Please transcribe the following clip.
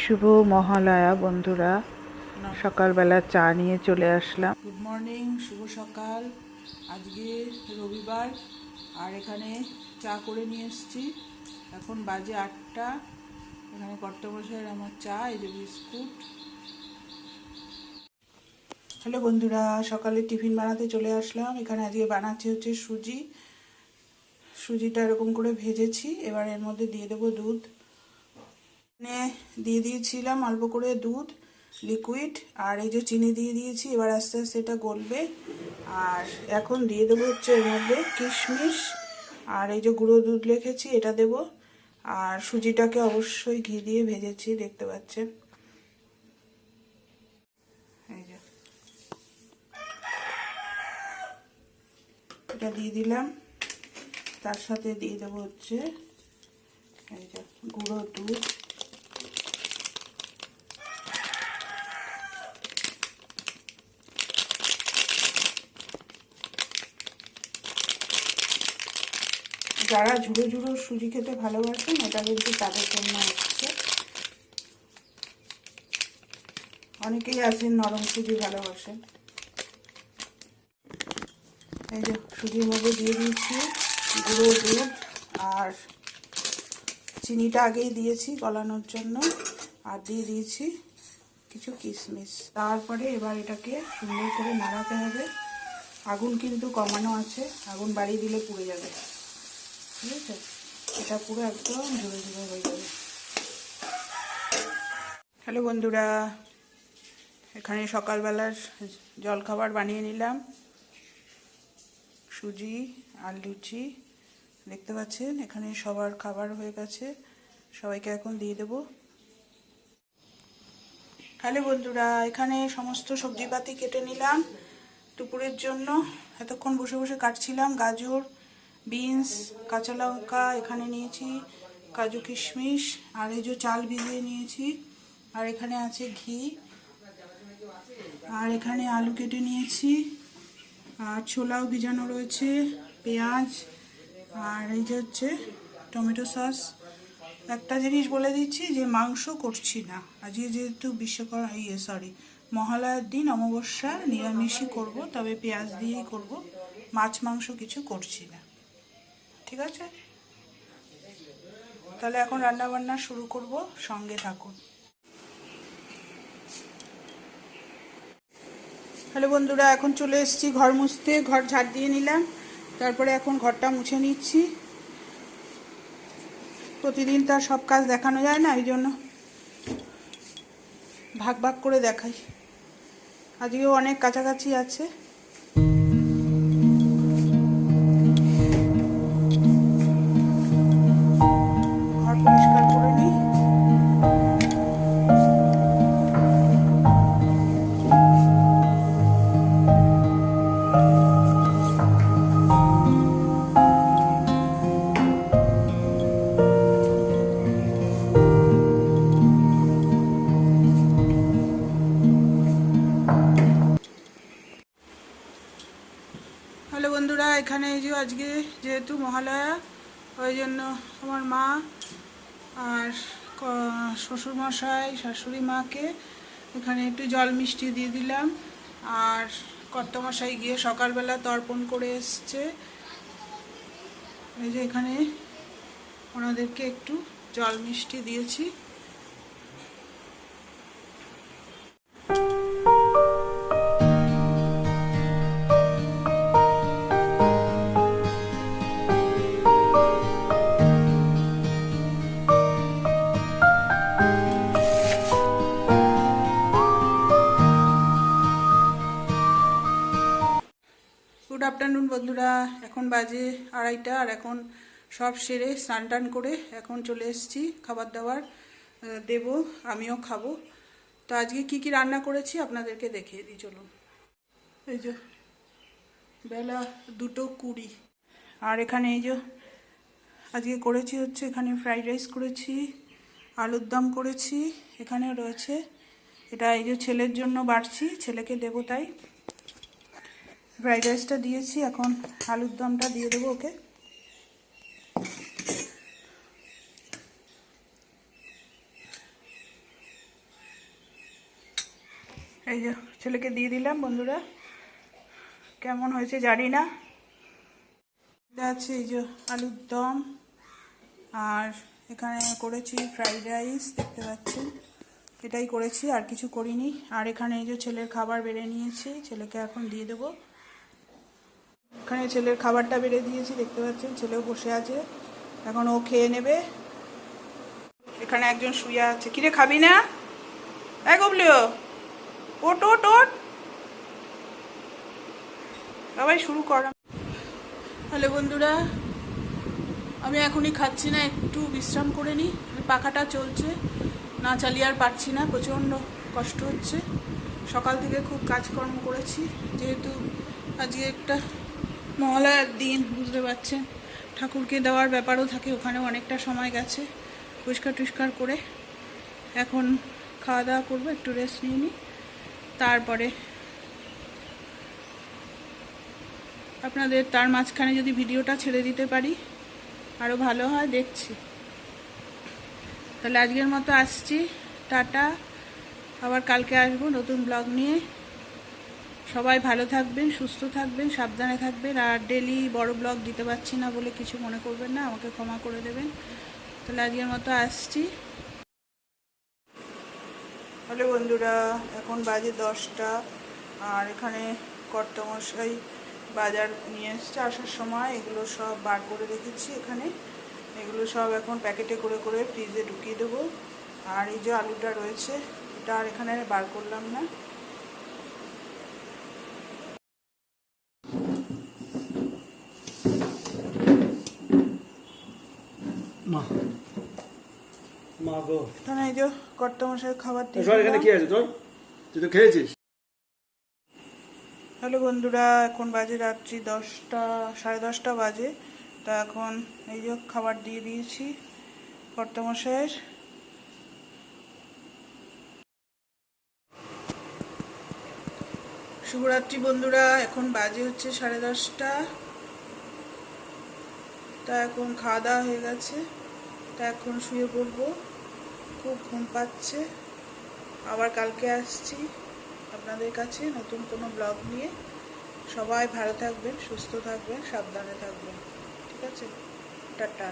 শুভ মহালয়া বন্ধুরা। সকালবেলা চা নিয়ে চলে আসলাম। গুড মর্নিং, শুভ সকাল। আজকে রবিবার আর এখানে চা করে নিয়ে এসেছি। এখন বাজে 8টা। এখানে কর্তামশাইয়ের আমার চা, এই যে বিস্কুট। হ্যালো বন্ধুরা, সকালে টিফিন বানাতে চলে আসলাম। এখানে আজকে বানাচ্ছি হচ্ছে সুজিটা এরকম করে ভেজেছি। এবার এর মধ্যে দিয়ে দেবো দুধ। দিয়ে দিয়েছিলাম অল্প করে দুধ লিকুইড, আর এই যে চিনি দিয়ে দিয়েছি। এবার আস্তে আস্তে এটা গলবে। আর এখন দিয়ে দেবো হচ্ছে এর মধ্যে কিশমিশ, আর এই যে গুঁড়ো দুধ রেখেছি এটা দেব। আর সুজিটাকে অবশ্যই ঘি দিয়ে ভেজেছি, দেখতে পাচ্ছেন। এই যে এটা দিয়ে দিলাম। তার সাথে দিয়ে দেবো হচ্ছে এই যে গুঁড়ো দুধ। যারা ঝুড়ো ঝুড়ো সুজি খেতে ভালোবাসেন, এটা কিন্তু তাদের জন্য হচ্ছে। অনেকেই আছেন নরম সুজি ভালোবাসেন। এই যে সুজির মধ্যে দিয়ে দিয়েছি গুঁড়ো দুধ, আর চিনিটা আগেই দিয়েছি গলানোর জন্য, আর দিয়ে দিয়েছি কিছু কিশমিশ। তারপরে এবার এটাকে সুন্দর করে নাড়াতে হবে। আগুন কিন্তু কমানো আছে, আগুন বাড়িয়ে দিলে পুড়ে যাবে, ঠিক আছে? এটা পুরো একদম ঝুড়ো ঝুড়ো হয়ে যাবে। হ্যালো বন্ধুরা, এখানে সকালবেলার জলখাবার বানিয়ে নিলাম। সুজি আর লুচি, দেখতে পাচ্ছেন এখানে সবার খাবার হয়ে গেছে। সবাইকে এখন দিয়ে দেব। হ্যালো বন্ধুরা, এখানে সমস্ত সবজিপাতি কেটে নিলাম দুপুরের জন্য। এতক্ষণ বসে বসে কাটছিলাম। গাজর, বিনস, কাঁচা লঙ্কা এখানে নিয়েছি, কাজু কিশমিশ, আর এই যে চাল ভিজিয়ে নিয়েছি, আর এখানে আছে ঘি, আর এখানে আলু কেটে নিয়েছি, আর ছোলাও ভিজানো রয়েছে, পেঁয়াজ, আর এই যে হচ্ছে টমেটো সস। একটা জিনিস বলে দিচ্ছি যে মাংস করছি না আজকে, যেহেতু মহালয়ার দিন, অমাবস্যা, নিরামিষই করব, তবে পেঁয়াজ দিয়েই করব। মাছ মাংস কিছু করছি না, ঠিক আছে? তাহলে এখন রান্না বান্না শুরু করব, সঙ্গে থাকুন। হ্যালো বন্ধুরা, এখন চলে এসেছি ঘর মুছতে। ঘর ঝাড় দিয়ে নিলাম, তারপরে এখন ঘরটা মুছে নিচ্ছি। প্রতিদিন তার সব কাজ দেখানো যায় না, এই জন্য ভাগ ভাগ করে দেখাই। আজকেও অনেক কাছাকাছি আছে। ঘর পরিষ্কার করে নিই। হ্যালো বন্ধুরা, এখানে এই যে আজকে যেহেতু মহালয়া, ওই জন্য আমার মা আর শ্বশুরমশাই, শাশুড়ি মাকে এখানে একটু জল মিষ্টি দিয়ে দিলাম। আর কর্তামশাই গিয়ে সকালবেলা তর্পণ করে এসছে। এই যে এখানে ওনাদেরকে একটু জল মিষ্টি দিয়েছি। গুড আফটারনুন বন্ধুরা, এখন বাজে 2:30, আর এখন সব সেরে স্নান টান করে এখন চলে এসেছি খাবার দাবার দেব, আমিও খাবো। তো আজকে কি কি রান্না করেছি আপনাদেরকে দেখিয়ে দিই, চলুন। এই যে বেলা 2:20, আর এখানে এই যে আজকে করেছি হচ্ছে, এখানে ফ্রাইড রাইস করেছি, আলুর দম করেছি, এখানে রয়েছে এটা, এই যে ছেলের জন্য বাড়ছি, ছেলেকে দেবো তাই ফ্রাইড রাইসটা দিয়েছি। এখন আলুর দমটা দিয়ে দেবো ওকে। এই যে ছেলেকে দিয়ে দিলাম বন্ধুরা, কেমন হয়েছে জানি না। আছে এই যে আলুর দম, আর এখানে করেছি ফ্রাইড রাইস, দেখতে পাচ্ছেন এটাই করেছি, আর কিছু করিনি। আর এখানে এই যে ছেলের খাবার বেড়ে নিয়েছি, ছেলেকে এখন দিয়ে দেবো। এখানে ছেলের খাবারটা বেড়ে দিয়েছি, দেখতে পাচ্ছেন ছেলেও বসে আছে, এখন ও খেয়ে নেবে। এখানে একজন শুয়ে আছে। কিরে খাবি না? এই গবলিও, ওট ওট ওট, সবাই শুরু করা। হ্যালো বন্ধুরা, আমি এখনই খাচ্ছি না, একটু বিশ্রাম করে নিই। পাখাটা চলছে, না চালিয়ে আর পারছি না, প্রচণ্ড কষ্ট হচ্ছে। সকাল থেকে খুব কাজকর্ম করেছি, যেহেতু আজকে একটা মহালয়ার দিন, বুঝতে পারছেন, ঠাকুরকে দেওয়ার ব্যাপারও থাকে, ওখানেও অনেকটা সময় গেছে। পরিষ্কার টরিষ্কার করে এখন খাওয়া দাওয়া করবো, একটু রেস্ট নিয়ে নিই, তারপরে আপনাদের তার মাঝখানে যদি ভিডিওটা ছেড়ে দিতে পারি আরও ভালো হয়, দেখছি। তাহলে আজকের মতো আসছি, টাটা, আবার কালকে আসবো নতুন ব্লগ নিয়ে। সবাই ভালো থাকবেন, সুস্থ থাকবেন, সাবধানে থাকবেন, আর ডেলি বড় ব্লগ দিতে পারছি না বলে কিছু মনে করবেন না, আমাকে ক্ষমা করে দেবেন। তাহলে আজকের মতো আসছি। হ্যালো বন্ধুরা, এখন বাজে 10টা, আর এখানে কর্তামশাই বাজার নিয়ে এসছে আসার সময়, এগুলো সব বার করে রেখেছি এখানে। এগুলো সব এখন প্যাকেটে করে করে ফ্রিজে ঢুকিয়ে দেবো। আর এই যে আলুটা রয়েছে, এটা আর এখানে বার করলাম না। এখানে এই যে কর্তামশাই খাবার দিয়ে এখানে কি আছে তোর? তুই তো খেয়েছিস। হ্যালো বন্ধুরা, এখন বাজে রাত্রি 10টা, 10:30 বাজে। তা এখন এই যে খাবার দিয়ে দিয়েছি কর্তামশাইয়ের। শুভরাত্রি বন্ধুরা, এখন বাজে হচ্ছে 10:30। তা এখন খাওয়া দাওয়া হয়ে গেছে, তা এখন শুয়ে পড়বো, খুব ঘুম পাচ্ছে। আবার কালকে আসছি আপনাদের কাছে নতুন কোনো ব্লগ নিয়ে। সবাই ভালো থাকবেন, সুস্থ থাকবেন, সাবধানে থাকবেন, ঠিক আছে? টাটা।